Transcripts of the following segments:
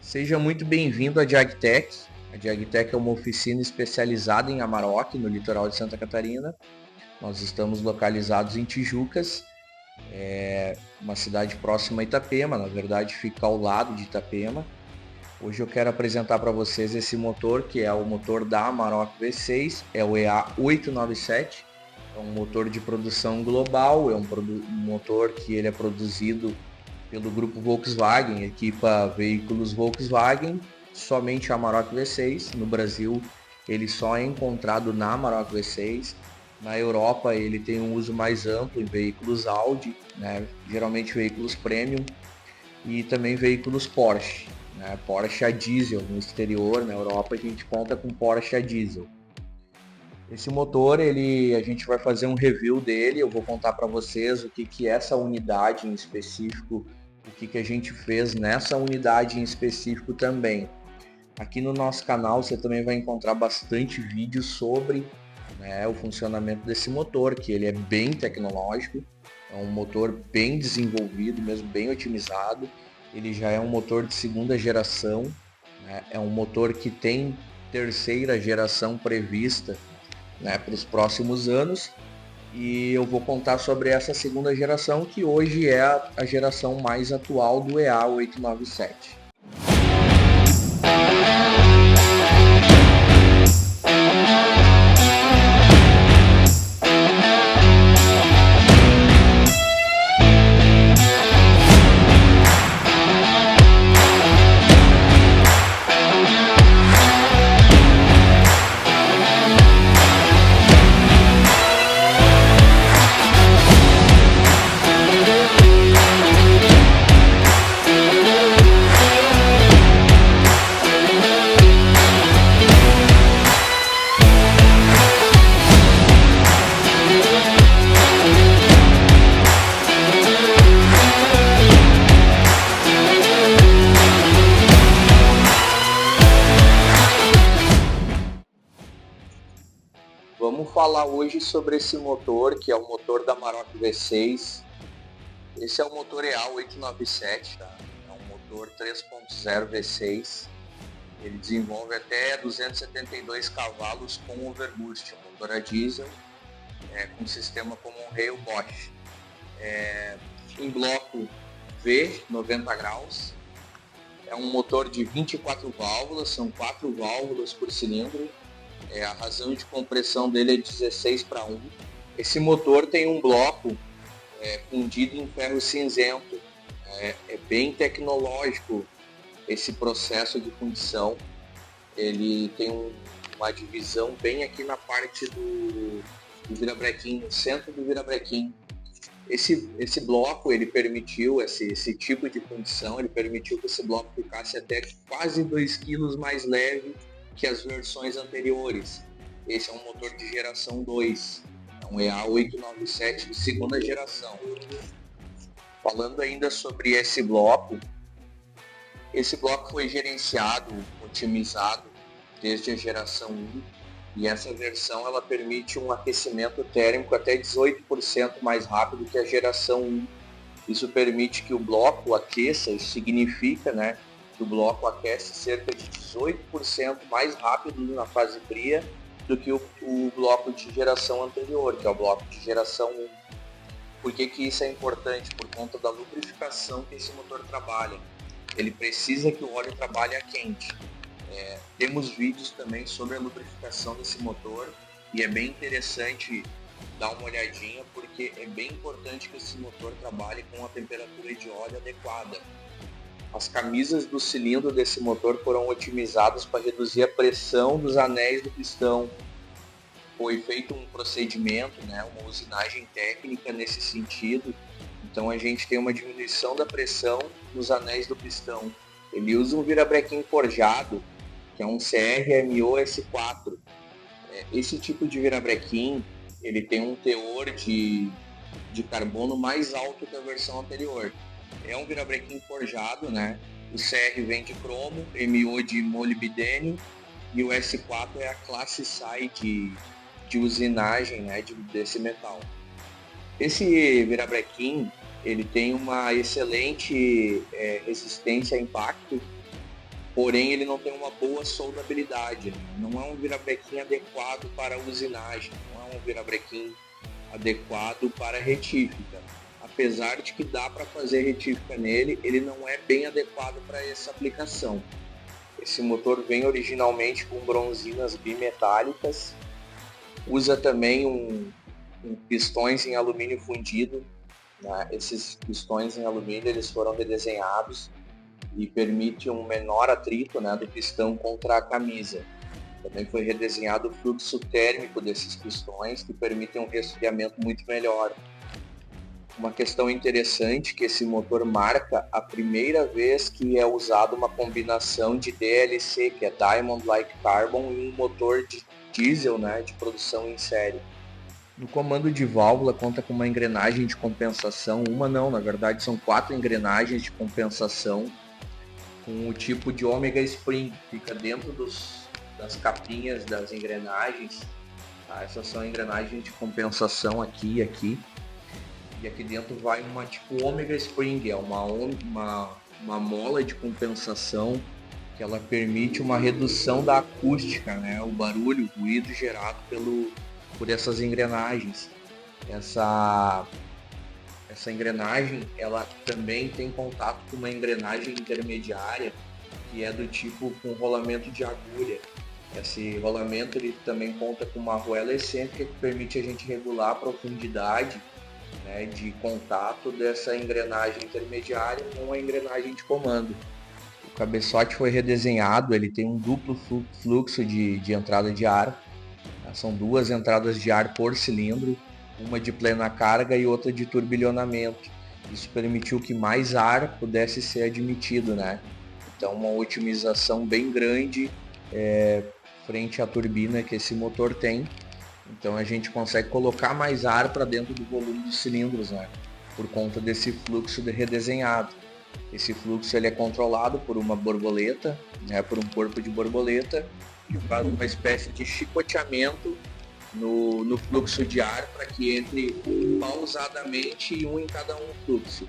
Seja muito bem-vindo à Jagtech. A Jagtech é uma oficina especializada em Amarok, no litoral de Santa Catarina. Nós estamos localizados em Tijucas, uma cidade próxima a Itapema, na verdade fica ao lado de Itapema. Hoje eu quero apresentar para vocês esse motor, que é o motor da Amarok V6, é o EA897. É um motor de produção global, é um motor que ele é produzido pelo grupo Volkswagen, equipa veículos Volkswagen, somente a Amarok V6. No Brasil, ele só é encontrado na Amarok V6. Na Europa, ele tem um uso mais amplo em veículos Audi, né? Geralmente veículos premium, e também veículos Porsche, né? Porsche a diesel no exterior. Na Europa, a gente conta com Porsche a diesel. Esse motor, a gente vai fazer um review dele. Eu vou contar para vocês o que é essa unidade em específico, o que a gente fez nessa unidade em específico também. Aqui no nosso canal você também vai encontrar bastante vídeos sobre, né, o funcionamento desse motor, que ele é bem tecnológico, é um motor bem desenvolvido, mesmo bem otimizado. Ele já é um motor de segunda geração, né, é um motor que tem terceira geração prevista, né, para os próximos anos, e eu vou contar sobre essa segunda geração, que hoje é a geração mais atual do EA897. Vamos falar hoje sobre esse motor, que é o motor da Amarok V6. Esse é o motor EA897, tá? É um motor 3.0 V6. Ele desenvolve até 272 cavalos com overboost, um motor a diesel, com sistema como um rail Bosch. Em bloco V, 90 graus. É um motor de 24 válvulas, são 4 válvulas por cilindro. A razão de compressão dele é 16:1. Esse motor tem um bloco fundido em ferro cinzento. É bem tecnológico esse processo de fundição. Ele tem uma divisão bem aqui na parte do virabrequim, no centro do virabrequim. Esse bloco, ele permitiu, esse tipo de fundição, ele permitiu que esse bloco ficasse até quase 2 kg mais leve que as versões anteriores. Esse é um motor de geração 2, é um EA897 de segunda geração. Falando ainda sobre esse bloco foi gerenciado, otimizado desde a geração 1, e essa versão ela permite um aquecimento térmico até 18% mais rápido que a geração 1. Isso permite que o bloco aqueça, isso significa, né, que o bloco aquece cerca de 18% mais rápido na fase fria do que o bloco de geração anterior, que é o bloco de geração 1. Por que isso é importante? Por conta da lubrificação que esse motor trabalha. Ele precisa que o óleo trabalhe a quente. Temos vídeos também sobre a lubrificação desse motor, e é bem interessante dar uma olhadinha, porque é bem importante que esse motor trabalhe com a temperatura de óleo adequada. As camisas do cilindro desse motor foram otimizadas para reduzir a pressão dos anéis do pistão. Foi feito um procedimento, né, uma usinagem técnica nesse sentido. Então a gente tem uma diminuição da pressão nos anéis do pistão. Ele usa um virabrequim forjado, que é um CRMO S4. Esse tipo de virabrequim, ele tem um teor de carbono mais alto que a versão anterior. É um virabrequim forjado, né? O CR vem de cromo, MO de molibdênio, e o S4 é a classe SAI de usinagem, né, desse metal. Esse virabrequim, ele tem uma excelente resistência a impacto, porém ele não tem uma boa soldabilidade, né? Não é um virabrequim adequado para usinagem, não é um virabrequim adequado para retífica. Apesar de que dá para fazer retífica nele, ele não é bem adequado para essa aplicação. Esse motor vem originalmente com bronzinas bimetálicas, usa também pistões em alumínio fundido, né? Esses pistões em alumínio eles foram redesenhados e permite um menor atrito, né, do pistão contra a camisa. Também foi redesenhado o fluxo térmico desses pistões, que permitem um resfriamento muito melhor. Uma questão interessante que esse motor marca a primeira vez que é usada uma combinação de DLC, que é Diamond Like Carbon, e um motor de diesel, né, de produção em série. No comando de válvula conta com uma engrenagem de compensação, na verdade são 4 engrenagens de compensação, com o tipo de Omega Spring, fica dentro das capinhas das engrenagens. Tá? Essas são engrenagens de compensação aqui e aqui. E aqui dentro vai uma tipo Omega Spring, é uma mola de compensação que ela permite uma redução da acústica, né? O barulho, o ruído gerado por essas engrenagens. Essa engrenagem ela também tem contato com uma engrenagem intermediária que é do tipo com rolamento de agulha. Esse rolamento ele também conta com uma arruela excêntrica que permite a gente regular a profundidade, né, de contato dessa engrenagem intermediária com a engrenagem de comando. O cabeçote foi redesenhado, ele tem um duplo fluxo de entrada de ar. São 2 entradas de ar por cilindro, uma de plena carga e outra de turbilhonamento. Isso permitiu que mais ar pudesse ser admitido, né? Então uma otimização bem grande frente à turbina que esse motor tem. Então a gente consegue colocar mais ar para dentro do volume dos cilindros, né? Por conta desse fluxo redesenhado. Esse fluxo ele é controlado por uma borboleta, né? Por um corpo de borboleta, que faz uma espécie de chicoteamento no fluxo de ar para que entre pausadamente e um em cada fluxo.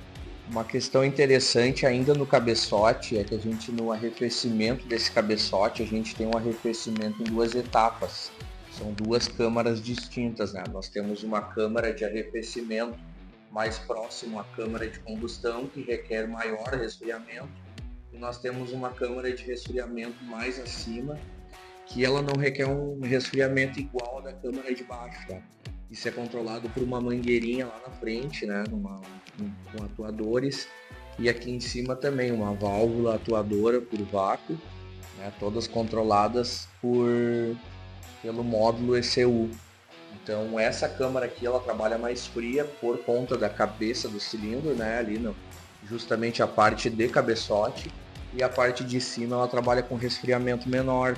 Uma questão interessante ainda no cabeçote é que a gente, no arrefecimento desse cabeçote, a gente tem um arrefecimento em 2 etapas. São 2 câmaras distintas, né? Nós temos uma câmara de arrefecimento mais próximo à câmara de combustão, que requer maior resfriamento, e nós temos uma câmara de resfriamento mais acima, que ela não requer um resfriamento igual ao da câmara de baixo, tá? Isso é controlado por uma mangueirinha lá na frente, né? Com atuadores, e aqui em cima também uma válvula atuadora por vácuo, né? Todas controladas pelo módulo ECU. Então essa câmara aqui ela trabalha mais fria por conta da cabeça do cilindro, né? Ali justamente a parte de cabeçote, e a parte de cima ela trabalha com resfriamento menor,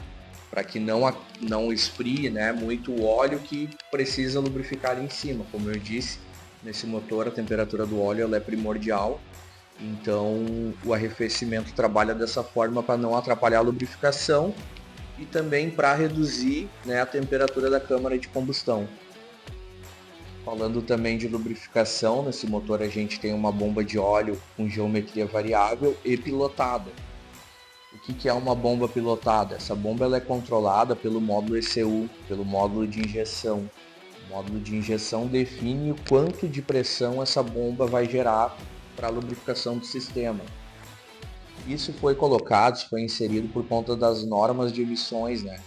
para que não esfrie, né, muito o óleo que precisa lubrificar ali em cima. Como eu disse, nesse motor a temperatura do óleo ela é primordial, então o arrefecimento trabalha dessa forma para não atrapalhar a lubrificação e também para reduzir, né, a temperatura da câmara de combustão. Falando também de lubrificação, nesse motor a gente tem uma bomba de óleo com geometria variável e pilotada. O que é uma bomba pilotada? Essa bomba ela é controlada pelo módulo ECU, pelo módulo de injeção. O módulo de injeção define o quanto de pressão essa bomba vai gerar para a lubrificação do sistema. Isso foi inserido por conta das normas de emissões, né?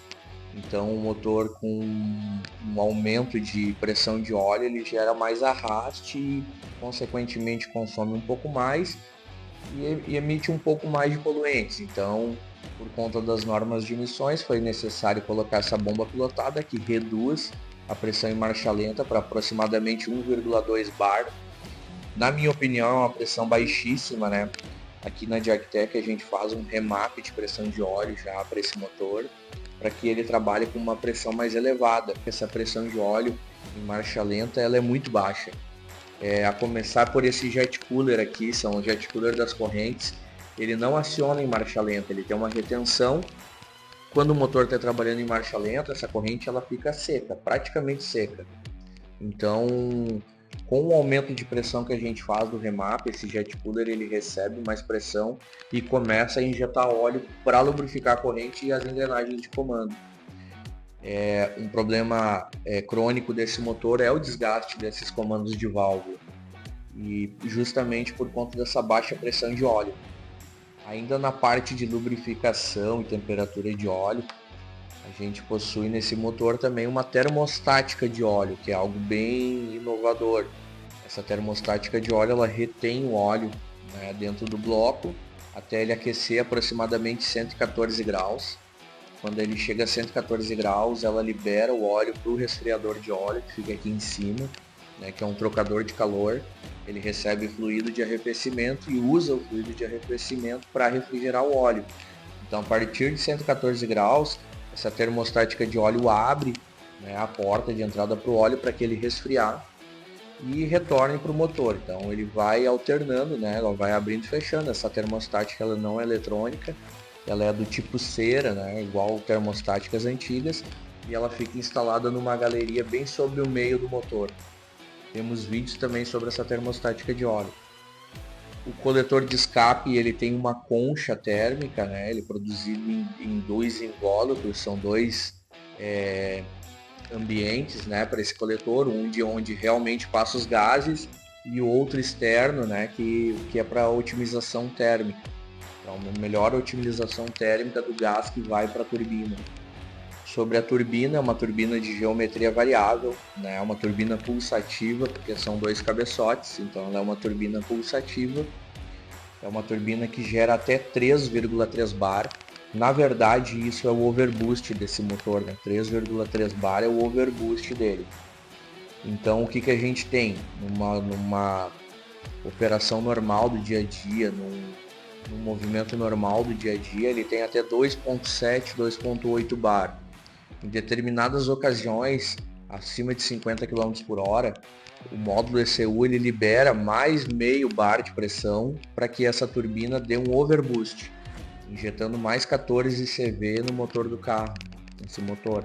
Então o motor com um aumento de pressão de óleo ele gera mais arraste e consequentemente consome um pouco mais e emite um pouco mais de poluentes. Então, por conta das normas de emissões, foi necessário colocar essa bomba pilotada que reduz a pressão em marcha lenta para aproximadamente 1,2 bar. Na minha opinião, é uma pressão baixíssima, né? Aqui na Jagtech a gente faz um remap de pressão de óleo já para esse motor, para que ele trabalhe com uma pressão mais elevada. Essa pressão de óleo em marcha lenta ela é muito baixa. A começar por esse jet cooler aqui, são o jet cooler das correntes, ele não aciona em marcha lenta, ele tem uma retenção. Quando o motor está trabalhando em marcha lenta, essa corrente ela fica seca, praticamente seca. Então Com o aumento de pressão que a gente faz do remap, esse jet cooler ele recebe mais pressão e começa a injetar óleo para lubrificar a corrente e as engrenagens de comando. Um problema crônico desse motor é o desgaste desses comandos de válvula, e justamente por conta dessa baixa pressão de óleo. Ainda na parte de lubrificação e temperatura de óleo, a gente possui nesse motor também uma termostática de óleo, que é algo bem inovador. Essa termostática de óleo ela retém o óleo, né, dentro do bloco até ele aquecer aproximadamente 114 graus. Quando ele chega a 114 graus, ela libera o óleo para o resfriador de óleo, que fica aqui em cima, né, que é um trocador de calor. Ele recebe fluido de arrefecimento e usa o fluido de arrefecimento para refrigerar o óleo. Então, a partir de 114 graus, essa termostática de óleo abre, né, a porta de entrada para o óleo para que ele resfriar e retorne para o motor. Então, ele vai alternando, né, ela vai abrindo e fechando. Essa termostática ela não é eletrônica, ela é do tipo cera, né, igual termostáticas antigas, e ela fica instalada numa galeria bem sobre o meio do motor. Temos vídeos também sobre essa termostática de óleo. O coletor de escape ele tem uma concha térmica, né? Ele é produzido em dois invólucros, são dois ambientes, né, para esse coletor, um de onde realmente passa os gases e o outro externo, né, que é para otimização térmica, para uma melhor otimização térmica do gás que vai para a turbina. Sobre a turbina, é uma turbina de geometria variável, né? É uma turbina pulsativa, porque são dois cabeçotes, então ela é uma turbina pulsativa. É uma turbina que gera até 3,3 bar. Na verdade, isso é o overboost desse motor, né? 3,3 bar é o overboost dele. Então, o que a gente tem? Numa operação normal do dia a dia, num movimento normal do dia a dia, ele tem até 2,7, 2,8 bar. Em determinadas ocasiões, acima de 50 km por hora, o módulo ECU ele libera mais meio bar de pressão para que essa turbina dê um overboost, injetando mais 14 CV no motor do carro, nesse motor.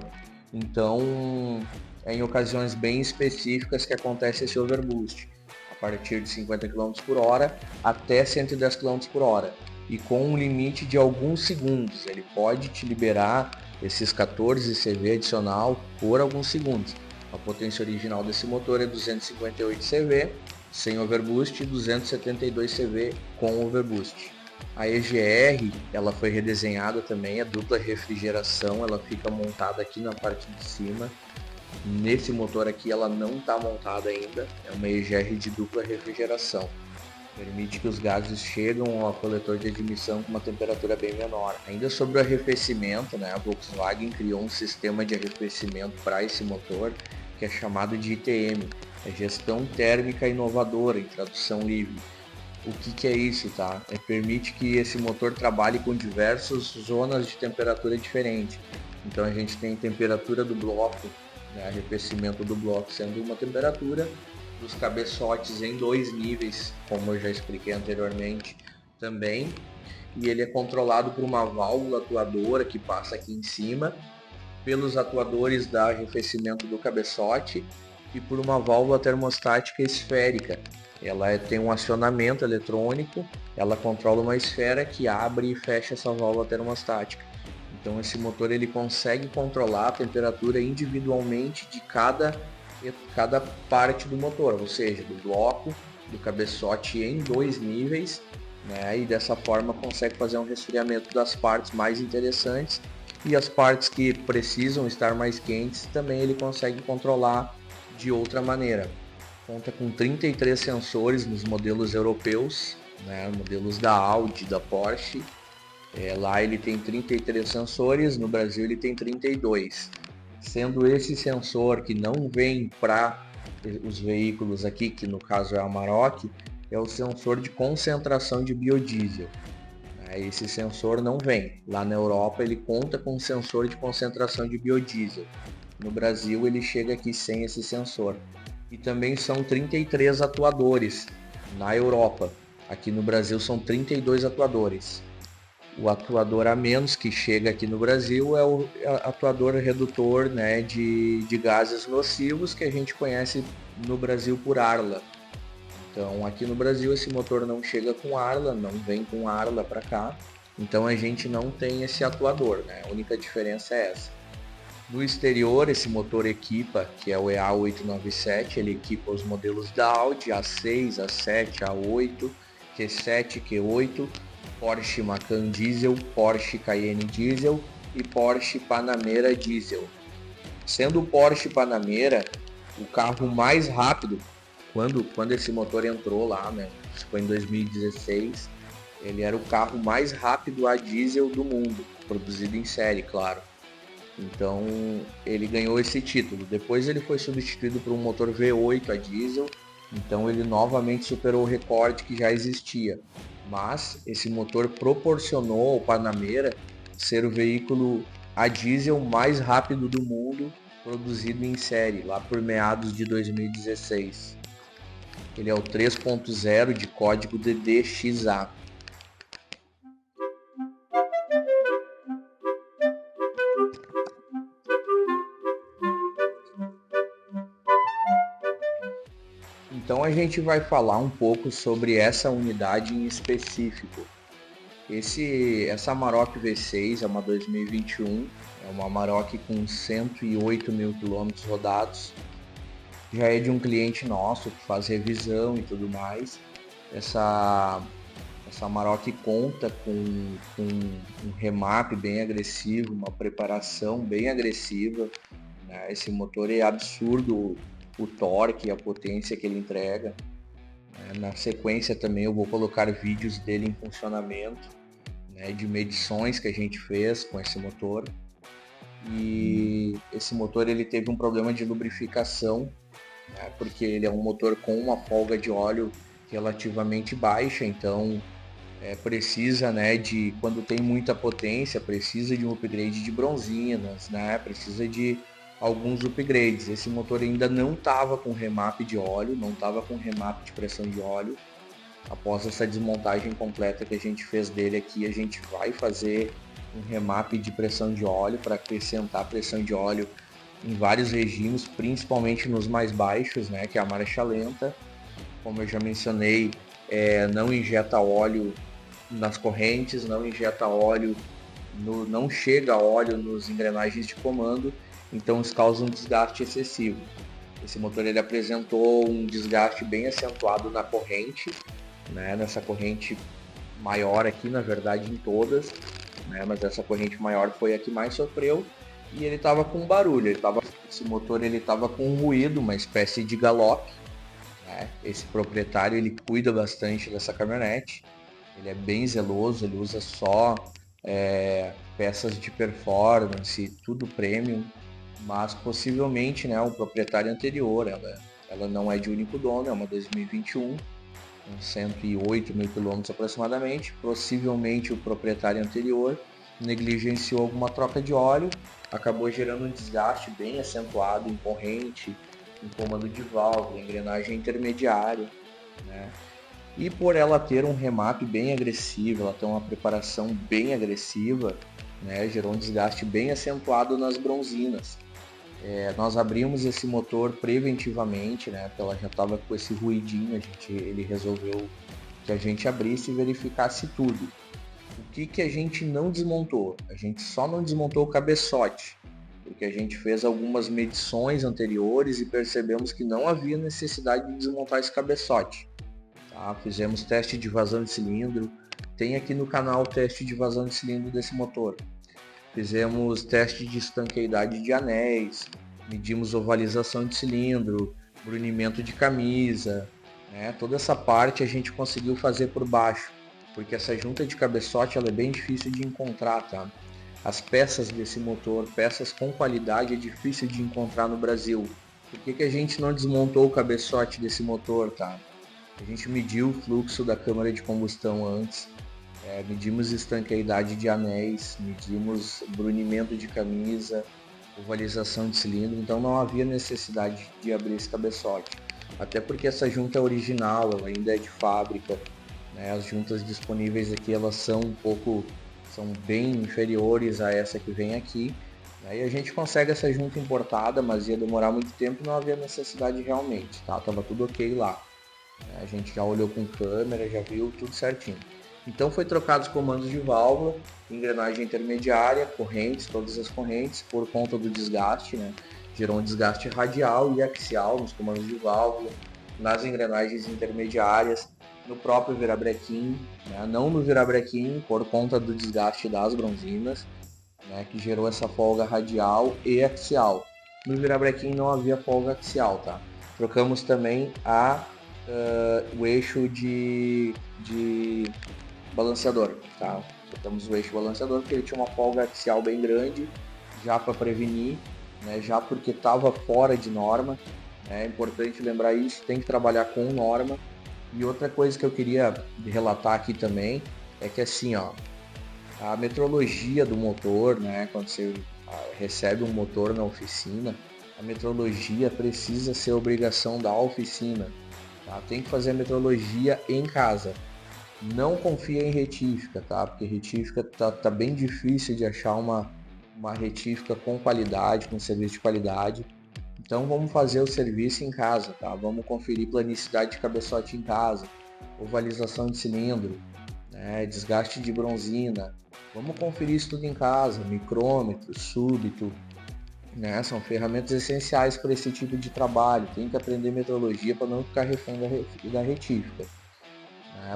Então, é em ocasiões bem específicas que acontece esse overboost, a partir de 50 km por hora até 110 km por hora, e com um limite de alguns segundos. Ele pode te liberar esses 14 CV adicional por alguns segundos. A potência original desse motor é 258 CV sem overboost e 272 CV com overboost. A EGR ela foi redesenhada também, a dupla refrigeração, ela fica montada aqui na parte de cima. Nesse motor aqui ela não está montada ainda, é uma EGR de dupla refrigeração. Permite que os gases cheguem ao coletor de admissão com uma temperatura bem menor. Ainda sobre o arrefecimento, né, a Volkswagen criou um sistema de arrefecimento para esse motor que é chamado de ITM, é Gestão Térmica Inovadora, em tradução livre. O que é isso, tá? Permite que esse motor trabalhe com diversas zonas de temperatura diferentes. Então a gente tem temperatura do bloco, né, arrefecimento do bloco sendo uma temperatura, dos cabeçotes em 2 níveis, como eu já expliquei anteriormente também, e ele é controlado por uma válvula atuadora que passa aqui em cima, pelos atuadores de arrefecimento do cabeçote e por uma válvula termostática esférica. Ela tem um acionamento eletrônico, ela controla uma esfera que abre e fecha essa válvula termostática. Então esse motor ele consegue controlar a temperatura individualmente de cada parte do motor, ou seja, do bloco, do cabeçote em 2 níveis, né? E dessa forma consegue fazer um resfriamento das partes mais interessantes, e as partes que precisam estar mais quentes também ele consegue controlar de outra maneira. Conta com 33 sensores nos modelos europeus, né? Modelos da Audi, da Porsche. Lá ele tem 33 sensores, no Brasil ele tem 32. Sendo esse sensor que não vem para os veículos aqui, que no caso é a Amarok, é o sensor de concentração de biodiesel. Esse sensor não vem. Lá na Europa ele conta com um sensor de concentração de biodiesel. No Brasil ele chega aqui sem esse sensor. E também são 33 atuadores na Europa. Aqui no Brasil são 32 atuadores. O atuador a menos que chega aqui no Brasil é o atuador redutor, né, de gases nocivos, que a gente conhece no Brasil por Arla. Então aqui no Brasil esse motor não chega com Arla, não vem com Arla para cá. Então a gente não tem esse atuador, né? A única diferença é essa. No exterior, esse motor equipa, que é o EA897, ele equipa os modelos da Audi A6, A7, A8, Q7, Q8, Porsche Macan Diesel, Porsche Cayenne Diesel e Porsche Panamera Diesel. Sendo o Porsche Panamera o carro mais rápido, quando esse motor entrou lá, né? Isso foi em 2016, ele era o carro mais rápido a diesel do mundo, produzido em série, claro. Então ele ganhou esse título. Depois ele foi substituído por um motor V8 a diesel, então ele novamente superou o recorde que já existia. Mas esse motor proporcionou ao Panamera ser o veículo a diesel mais rápido do mundo, produzido em série, lá por meados de 2016. Ele é o 3.0 de código DDXA. Então a gente vai falar um pouco sobre essa unidade em específico. Essa Amarok V6 é uma 2021, é uma Amarok com 108 mil quilômetros rodados. Já é de um cliente nosso que faz revisão e tudo mais. Essa Amarok conta com um remap bem agressivo, uma preparação bem agressiva, né? Esse motor é absurdo, o torque e a potência que ele entrega. Na sequência também eu vou colocar vídeos dele em funcionamento, né, de medições que a gente fez com esse motor. E esse motor ele teve um problema de lubrificação, né, porque ele é um motor com uma folga de óleo relativamente baixa, então precisa, né, quando tem muita potência, precisa de um upgrade de bronzinas, né, precisa de alguns upgrades. Esse motor ainda não estava com remap de óleo, não estava com remap de pressão de óleo. Após essa desmontagem completa que a gente fez dele aqui, a gente vai fazer um remap de pressão de óleo para acrescentar pressão de óleo em vários regimes, principalmente nos mais baixos, né, que é a marcha lenta. Como eu já mencionei, não injeta óleo nas correntes, não injeta óleo, não chega óleo nos engrenagens de comando, então isso causa um desgaste excessivo. Esse motor ele apresentou um desgaste bem acentuado na corrente, né, nessa corrente maior aqui, na verdade em todas, né, mas essa corrente maior foi a que mais sofreu, e ele estava com barulho, esse motor ele estava com um ruído, uma espécie de galope, né? Esse proprietário ele cuida bastante dessa caminhonete, ele é bem zeloso, ele usa só peças de performance, tudo premium, mas possivelmente, né, o proprietário anterior, ela não é de único dono, é uma 2021, com 108 mil quilômetros aproximadamente. Possivelmente o proprietário anterior negligenciou alguma troca de óleo, acabou gerando um desgaste bem acentuado em corrente, em comando de válvula, engrenagem intermediária, né? E por ela ter um remap bem agressivo, ela ter uma preparação bem agressiva, né, gerou um desgaste bem acentuado nas bronzinas. Nós abrimos esse motor preventivamente, né, porque ela já estava com esse ruidinho, ele resolveu que a gente abrisse e verificasse tudo. O que a gente não desmontou? A gente só não desmontou o cabeçote, porque a gente fez algumas medições anteriores e percebemos que não havia necessidade de desmontar esse cabeçote. Tá? Fizemos teste de vazão de cilindro, tem aqui no canal o teste de vazão de cilindro desse motor. Fizemos teste de estanqueidade de anéis, medimos ovalização de cilindro, brunimento de camisa, né? Toda essa parte a gente conseguiu fazer por baixo, porque essa junta de cabeçote ela é bem difícil de encontrar, tá? As peças desse motor, peças com qualidade, é difícil de encontrar no Brasil. Por que a gente não desmontou o cabeçote desse motor, tá? A gente mediu o fluxo da câmara de combustão antes, medimos estanqueidade de anéis, medimos brunimento de camisa, ovalização de cilindro, então não havia necessidade de abrir esse cabeçote. Até porque essa junta é original, ela ainda é de fábrica, né? As juntas disponíveis aqui elas são bem inferiores a essa que vem aqui, Aí a gente consegue essa junta importada, mas ia demorar muito tempo e não havia necessidade realmente, tá? Tava tudo ok lá. A gente já olhou com câmera, já viu tudo certinho. Então foi trocado os comandos de válvula, engrenagem intermediária, correntes, todas as correntes, por conta do desgaste, né? Gerou um desgaste radial e axial nos comandos de válvula, nas engrenagens intermediárias, no próprio virabrequim, né? Não no virabrequim, por conta do desgaste das bronzinas, né? Que gerou essa folga radial e axial. No virabrequim não havia folga axial, tá? Trocamos também o eixo de balanceador, tá? Trocamos o eixo balanceador porque ele tinha uma folga axial bem grande, já para prevenir, né? Já porque estava fora de norma. É importante lembrar isso, tem que trabalhar com norma. E outra coisa que eu queria relatar aqui também é que assim, ó, a metrologia do motor, né, quando você recebe um motor na oficina, a metrologia precisa ser obrigação da oficina, tá? Tem que fazer a metrologia em casa. Não confia em retífica, tá? Porque retífica tá bem difícil de achar uma retífica com qualidade, com serviço de qualidade. Então vamos fazer o serviço em casa, tá? Vamos conferir planicidade de cabeçote em casa, ovalização de cilindro, né? Desgaste de bronzina. Vamos conferir isso tudo em casa, micrômetro, súbito, né? São ferramentas essenciais para esse tipo de trabalho. Tem que aprender metrologia para não ficar refém da retífica.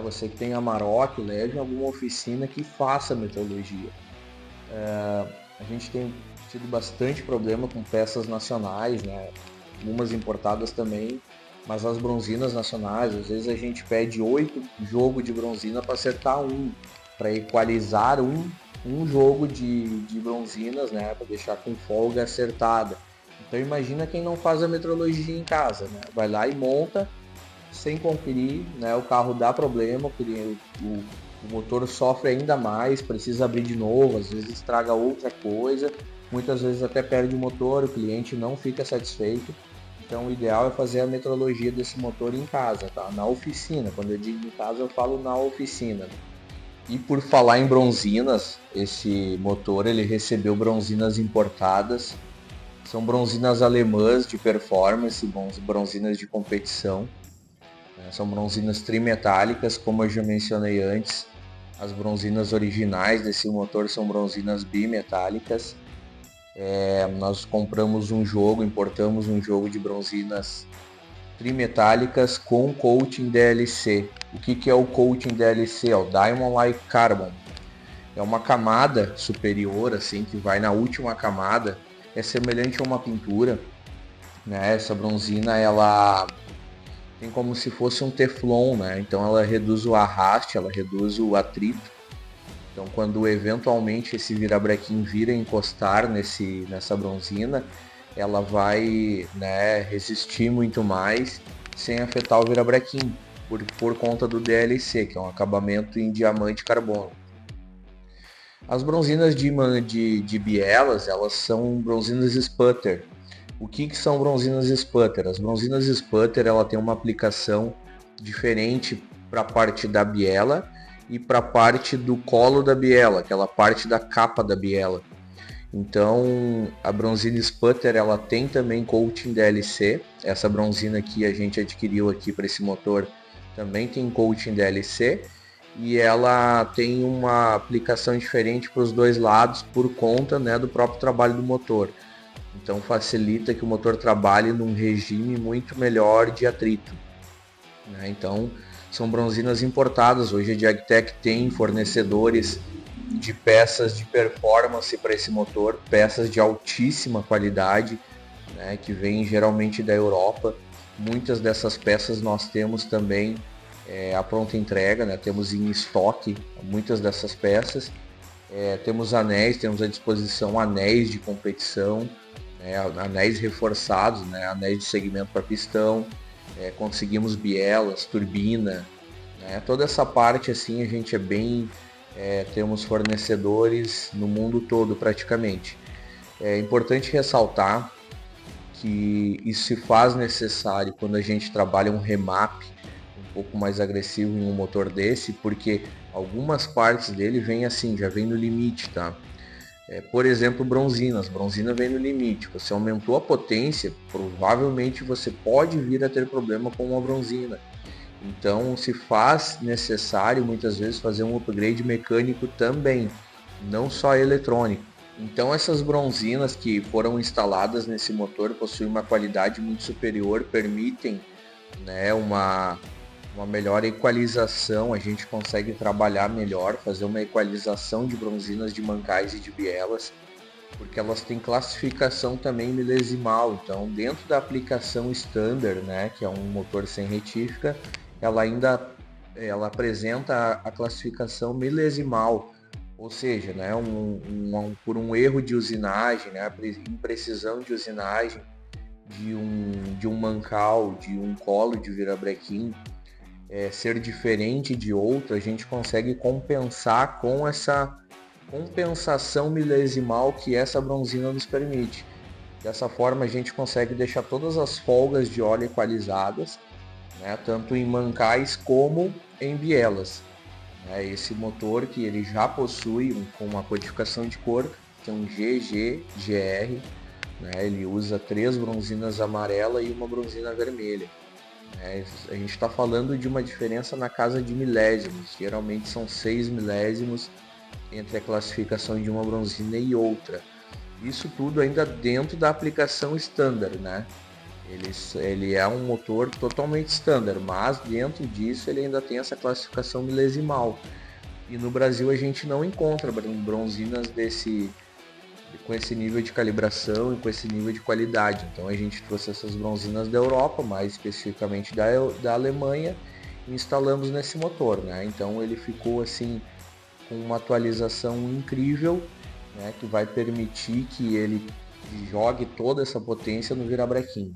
Você que tem Amarok, leve em alguma oficina que faça metrologia. A gente tem tido bastante problema com peças nacionais, né? Algumas importadas também, mas as bronzinas nacionais, às vezes a gente pede 8 jogos de bronzina para acertar um, para equalizar um jogo de bronzinas, né? Para deixar com folga acertada. Então imagina quem não faz a metrologia em casa, né? Vai lá e monta sem conferir, né? O carro dá problema, o motor sofre ainda mais, precisa abrir de novo, às vezes estraga outra coisa, muitas vezes até perde o motor, o cliente não fica satisfeito. Então o ideal é fazer a metrologia desse motor em casa, tá? Na oficina. Quando eu digo em casa, eu falo na oficina. E por falar em bronzinas, esse motor ele recebeu bronzinas importadas. São bronzinas alemãs de performance, bronzinas de competição. São bronzinas trimetálicas, como eu já mencionei antes. As bronzinas originais desse motor são bronzinas bimetálicas. Nós compramos um jogo, importamos um jogo de bronzinas trimetálicas com coating DLC. O que é o coating DLC? O Diamond Like Carbon. É uma camada superior, assim, que vai na última camada. É semelhante a uma pintura, né? Essa bronzina, ela tem como se fosse um teflon, né? Então ela reduz o arraste, ela reduz o atrito. Então quando eventualmente esse virabrequim vir a encostar nessa bronzina, ela vai, né, resistir muito mais sem afetar o virabrequim, por conta do DLC, que é um acabamento em diamante carbono. As bronzinas de bielas, elas são bronzinas sputter. O que são bronzinas sputter? As bronzinas sputter, ela tem uma aplicação diferente para a parte da biela e para a parte do colo da biela, aquela parte da capa da biela. Então a bronzina sputter, ela tem também coating DLC. Essa bronzina que a gente adquiriu aqui para esse motor também tem coating DLC. E ela tem uma aplicação diferente para os dois lados por conta, né, do próprio trabalho do motor. Então facilita que o motor trabalhe num regime muito melhor de atrito, né? Então são bronzinas importadas. Hoje a Jagtech tem fornecedores de peças de performance para esse motor, peças de altíssima qualidade, né, que vêm geralmente da Europa. Muitas dessas peças nós temos também a pronta entrega, né? Temos em estoque muitas dessas peças. Temos anéis, temos à disposição anéis de competição, anéis reforçados, né? Anéis de segmento para pistão, conseguimos bielas, turbina, né? Toda essa parte assim a gente temos fornecedores no mundo todo praticamente. É importante ressaltar que isso se faz necessário quando a gente trabalha um remap um pouco mais agressivo em um motor desse, porque algumas partes dele vêm assim, já vem no limite, tá? Por exemplo, bronzinas. Bronzina vem no limite. Você aumentou a potência, provavelmente você pode vir a ter problema com uma bronzina. Então se faz necessário muitas vezes fazer um upgrade mecânico também, não só eletrônico. Então essas bronzinas que foram instaladas nesse motor possuem uma qualidade muito superior, permitem, né, uma melhor equalização, a gente consegue trabalhar melhor, fazer uma equalização de bronzinas de mancais e de bielas, porque elas têm classificação também milesimal. Então dentro da aplicação standard, né, que é um motor sem retífica, ela apresenta a classificação milesimal, ou seja, né, por um erro de usinagem, né, imprecisão de usinagem de um mancal, de um colo de virabrequim, ser diferente de outro, a gente consegue compensar com essa compensação milesimal que essa bronzina nos permite. Dessa forma a gente consegue deixar todas as folgas de óleo equalizadas, né, tanto em mancais como em bielas. Esse motor que ele já possui com uma codificação de cor, que é um GGGR, né, ele usa 3 bronzinas amarela e uma bronzina vermelha. A gente está falando de uma diferença na casa de milésimos, geralmente são 6 milésimos entre a classificação de uma bronzina e outra. Isso tudo ainda dentro da aplicação standard, né? Ele é um motor totalmente standard, mas dentro disso ele ainda tem essa classificação milesimal. E no Brasil a gente não encontra bronzinas com esse nível de calibração e com esse nível de qualidade. Então a gente trouxe essas bronzinas da Europa, mais especificamente da Alemanha, e instalamos nesse motor, né? Então ele ficou assim com uma atualização incrível, né, que vai permitir que ele jogue toda essa potência no virabrequim.